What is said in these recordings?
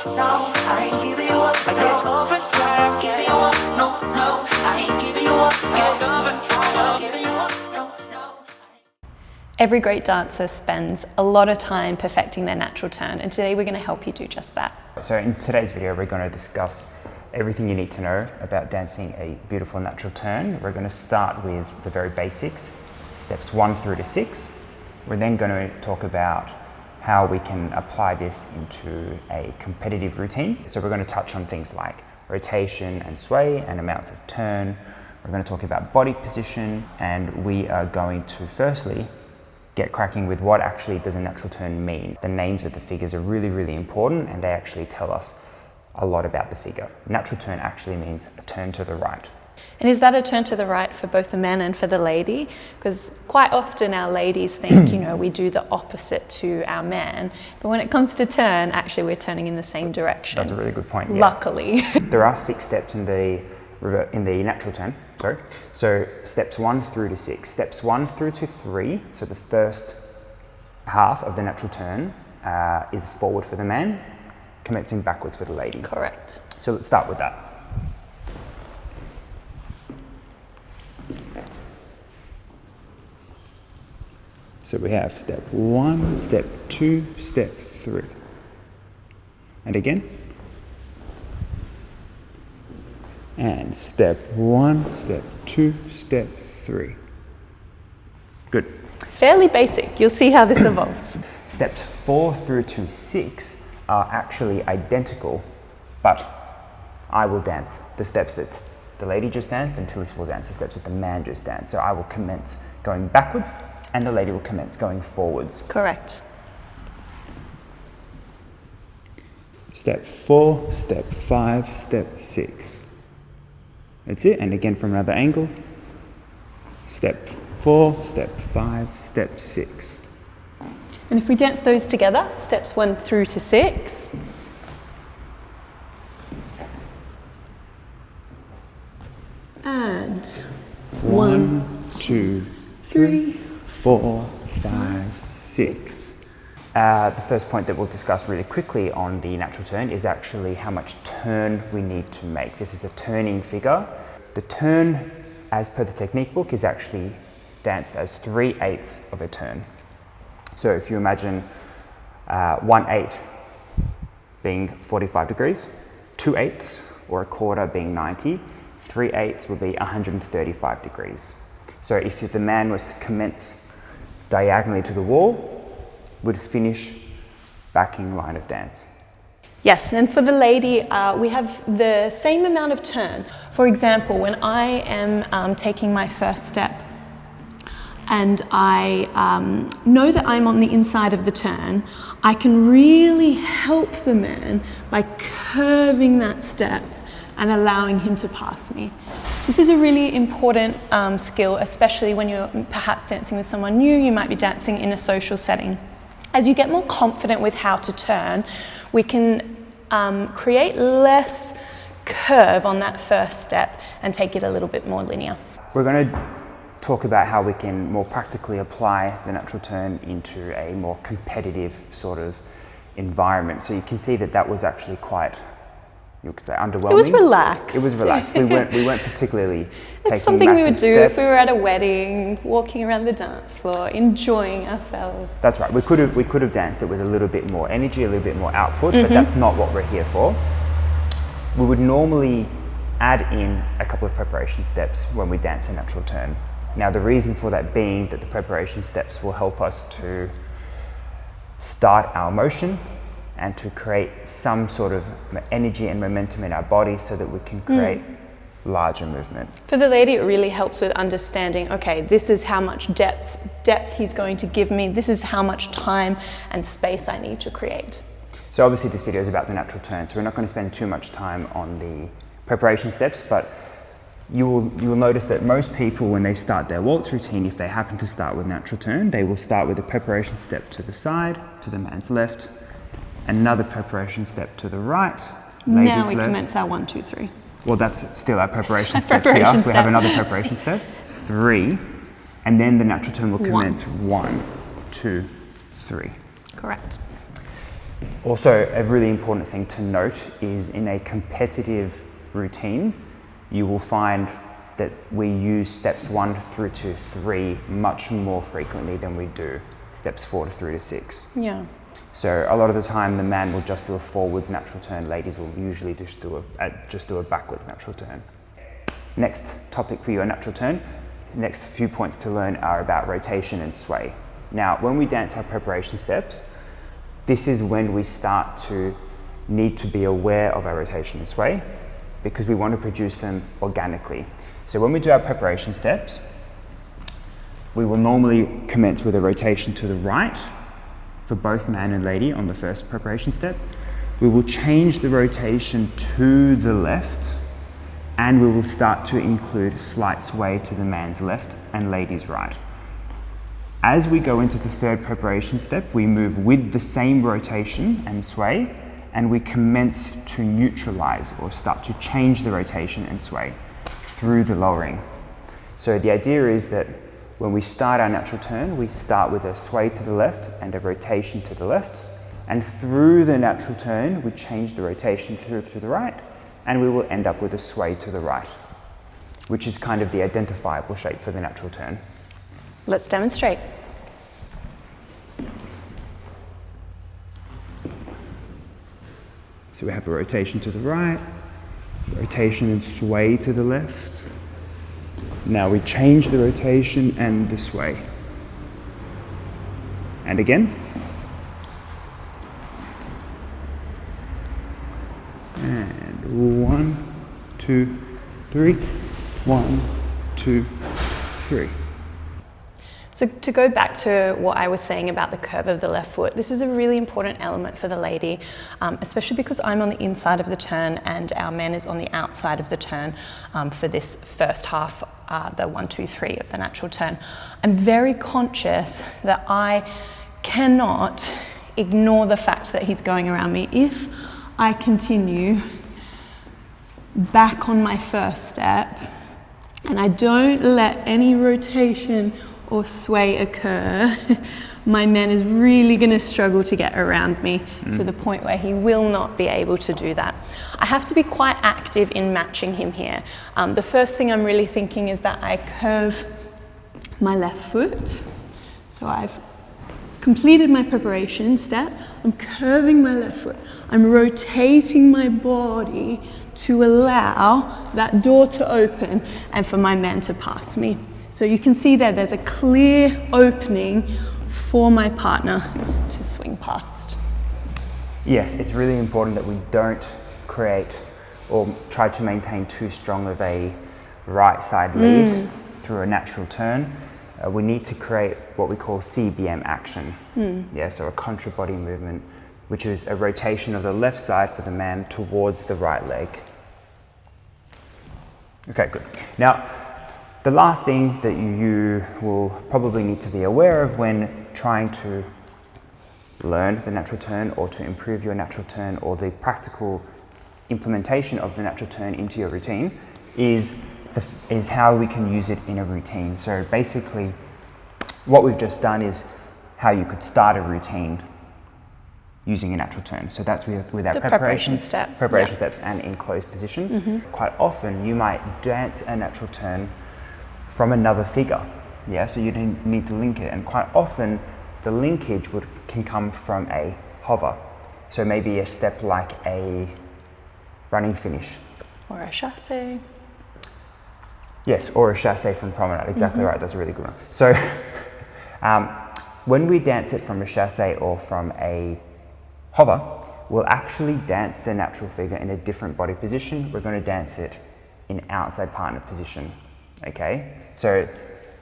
no, I ain't giving you up. I get over try, giving you up. No, no, I ain't giving you up. Get over try, giving you up. No, no. Every great dancer spends a lot of time perfecting their natural turn, and today we're going to help you do just that. So in today's video, we're going to discuss everything you need to know about dancing a beautiful natural turn. We're going to start with the very basics, steps 1 through to 6. We're then going to talk about how we can apply this into a competitive routine. So we're going to touch on things like rotation and sway and amounts of turn. We're going to talk about body position, and we are going to firstly get cracking with what actually does a natural turn mean. The names of the figures are really, really important, and they actually tell us a lot about the figure. Natural turn actually means a turn to the right. And is that a turn to the right for both the man and for the lady? Because quite often our ladies think, we do the opposite to our man. But when it comes to turn, actually we're turning in the same direction. That's a really good point, yes. Luckily. There are 6 steps in the natural turn, So steps 1 through to 6. Steps 1 through to 3, so the first half of the natural turn is forward for the man, commencing backwards for the lady. Correct. So let's start with that. So we have step 1, step 2, step 3. And again. And step 1, step 2, step 3. Good. Fairly basic. You'll see how this evolves. Steps 4 through to 6 are actually identical, but I will dance the steps that the lady just danced, and Talysa will dance the steps that the man just danced. So I will commence going backwards, and the lady will commence going forwards. Correct. Step 4, step 5, step 6. That's it, and again from another angle. Step 4, step 5, step 6. And if we dance those together, steps 1 through to 6. And 1, 2, 3, 4, 5, 6. The first point that we'll discuss really quickly on the natural turn is actually how much turn we need to make. This is a turning figure. The turn, as per the technique book, is actually danced as 3/8 of a turn. So if you imagine 1/8 being 45 degrees, 2/8 or a quarter being 90, 3/8 would be 135 degrees. So if the man was to commence diagonally to the wall, would finish backing line of dance. Yes, and for the lady, we have the same amount of turn. For example, when I am taking my first step and I know that I'm on the inside of the turn, I can really help the man by curving that step and allowing him to pass me. This is a really important skill, especially when you're perhaps dancing with someone new. You might be dancing in a social setting. As you get more confident with how to turn, we can create less curve on that first step and take it a little bit more linear. We're going to talk about how we can more practically apply the natural turn into a more competitive sort of environment. So you can see that that was actually quite, you could say, underwhelming. It was relaxed. It was relaxed. We weren't particularly taking something we would do steps. if we were at a wedding, walking around the dance floor, enjoying ourselves. That's right. We could have danced it with a little bit more energy, a little bit more output, but that's not what we're here for. We would normally add in a couple of preparation steps when we dance a natural turn. Now, the reason for that being that the preparation steps will help us to start our motion and to create some sort of energy and momentum in our body so that we can create larger movement. For the lady, it really helps with understanding, okay, this is how much depth he's going to give me. This is how much time and space I need to create. So obviously this video is about the natural turn, so we're not going to spend too much time on the preparation steps, but you will notice that most people, when they start their waltz routine, if they happen to start with natural turn, they will start with a preparation step to the side, to the man's left, another preparation step to the right, ladies now we left. commence our 1, 2, 3. Well, that's still our preparation step here. We have another preparation step, 3, and then the natural turn will commence 1, 2, 3. Correct. Also, a really important thing to note is in a competitive routine, you will find that we use steps 1 through to 3 much more frequently than we do steps 4 through to 6. Yeah. So a lot of the time the man will just do a forwards natural turn, ladies will usually just do a backwards natural turn. Next topic for your natural turn, next few points to learn are about rotation and sway. Now, when we dance our preparation steps, this is when we start to need to be aware of our rotation and sway because we want to produce them organically. So when we do our preparation steps, we will normally commence with a rotation to the right for both man and lady on the first preparation step. We will change the rotation to the left and we will start to include slight sway to the man's left and lady's right. As we go into the third preparation step, we move with the same rotation and sway, and we commence to neutralize or start to change the rotation and sway through the lowering. So the idea is that when we start our natural turn, we start with a sway to the left and a rotation to the left, and through the natural turn, we change the rotation through to the right, and we will end up with a sway to the right, which is kind of the identifiable shape for the natural turn. Let's demonstrate. So we have a rotation to the right, rotation and sway to the left. Now we change the rotation and the sway. And again. And 1, 2, 3. 1, 2, 3. So to go back to what I was saying about the curve of the left foot, this is a really important element for the lady, especially because I'm on the inside of the turn and our man is on the outside of the turn for this first half, the 1, 2, 3 of the natural turn. I'm very conscious that I cannot ignore the fact that he's going around me. If I continue back on my first step and I don't let any rotation or sway occur, my man is really going to struggle to get around me to the point where he will not be able to do that. I have to be quite active in matching him here. The first thing I'm really thinking is that I curve my left foot. So I've completed my preparation step. I'm curving my left foot. I'm rotating my body to allow that door to open and for my man to pass me. So you can see there's a clear opening for my partner to swing past. Yes, it's really important that we don't create or try to maintain too strong of a right side lead through a natural turn. We need to create what we call CBM action. Yeah, so a contra body movement, which is a rotation of the left side for the man towards the right leg. Okay, good. Now, the last thing that you will probably need to be aware of when trying to learn the natural turn or to improve your natural turn or the practical implementation of the natural turn into your routine is how we can use it in a routine. So basically, what we've just done is how you could start a routine using a natural turn. So that's with our preparation steps and in closed position. Quite often you might dance a natural turn from another figure, yeah, so you need to link it, and quite often the linkage can come from a hover, so maybe a step like a running finish. Or a chassé. Yes, or a chassé from promenade, exactly right, that's a really good one. So when we dance it from a chassé or from a hover, we'll actually dance the natural figure in a different body position. We're going to dance it in outside partner position. Okay, so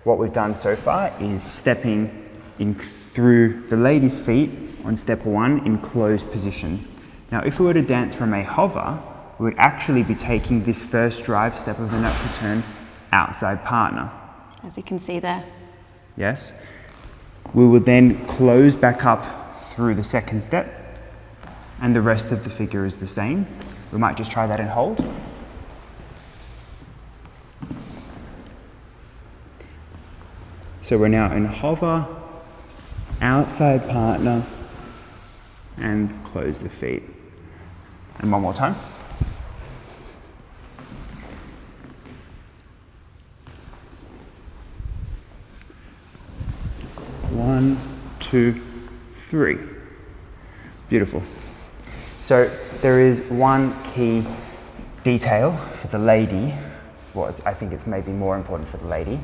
what we've done so far is stepping in through the lady's feet on step 1 in closed position. Now, if we were to dance from a hover, we would actually be taking this first drive step of the natural turn outside partner. As you can see there. Yes. We would then close back up through the second step, and the rest of the figure is the same. We might just try that and hold. So we're now in hover, outside partner, and close the feet. And one more time. One, two, three. Beautiful. So there is one key detail for the lady, well, I think it's maybe more important for the lady,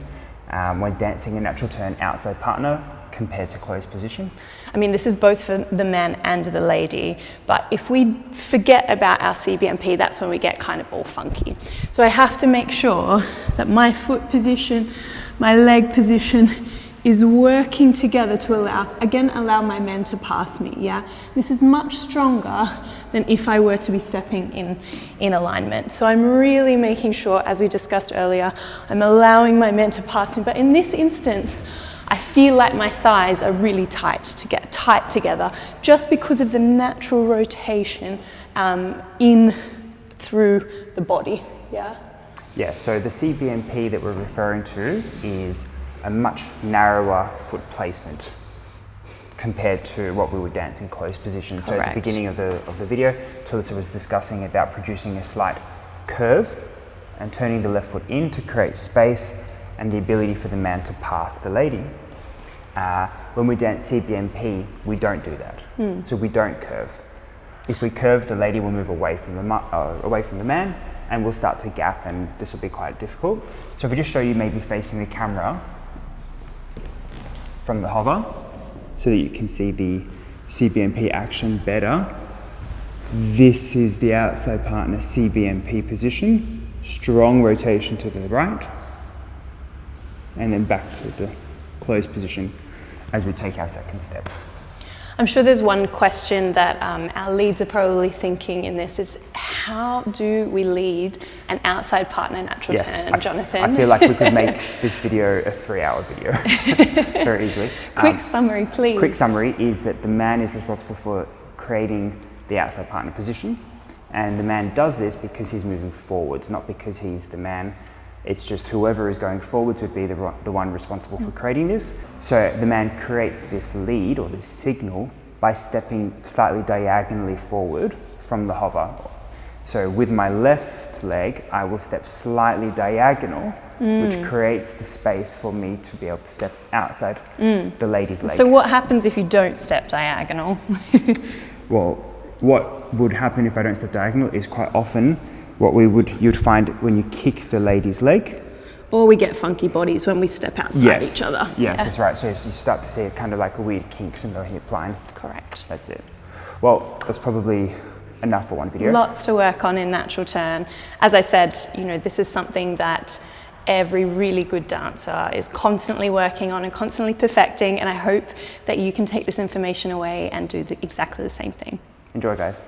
when dancing a natural turn outside partner compared to closed position. I mean, this is both for the man and the lady, but if we forget about our CBMP, that's when we get kind of all funky. So I have to make sure that my foot position, my leg position is working together to allow my men to pass me, yeah? This is much stronger than if I were to be stepping in alignment. So I'm really making sure, as we discussed earlier, I'm allowing my men to pass me, but in this instance, I feel like my thighs are really tight together just because of the natural rotation in through the body, yeah? Yeah, so the CBMP that we're referring to is a much narrower foot placement compared to what we would dance in closed position. So at the beginning of the video, Talysa was discussing about producing a slight curve and turning the left foot in to create space and the ability for the man to pass the lady. When we dance CBMP, we don't do that. So we don't curve. If we curve, the lady will move away from the man and we'll start to gap, and this will be quite difficult. So if we just show you maybe facing the camera from the hover so that you can see the CBMP action better. This is the outside partner CBMP position, strong rotation to the right, and then back to the closed position as we take our second step. I'm sure there's one question that our leads are probably thinking in this is, how do we lead an outside partner natural turn, Jonathan? I feel like we could make this video a 3-hour video very easily. Quick summary, please. Quick summary is that the man is responsible for creating the outside partner position, and the man does this because he's moving forwards, not because he's the man. It's just whoever is going forwards would be the one responsible for creating this. So the man creates this lead or this signal by stepping slightly diagonally forward from the hover. So with my left leg, I will step slightly diagonal, which creates the space for me to be able to step outside the lady's leg. So what happens if you don't step diagonal? Well, what would happen if I don't step diagonal is quite often what you'd find when you kick the lady's leg. Or we get funky bodies when we step outside each other. Yes, that's right. So you start to see it kind of like a weird kink in the hip line. Correct. That's it. Well, that's probably enough for one video. Lots to work on in natural turn. As I said, this is something that every really good dancer is constantly working on and constantly perfecting, and I hope that you can take this information away and do exactly the same thing. Enjoy, guys.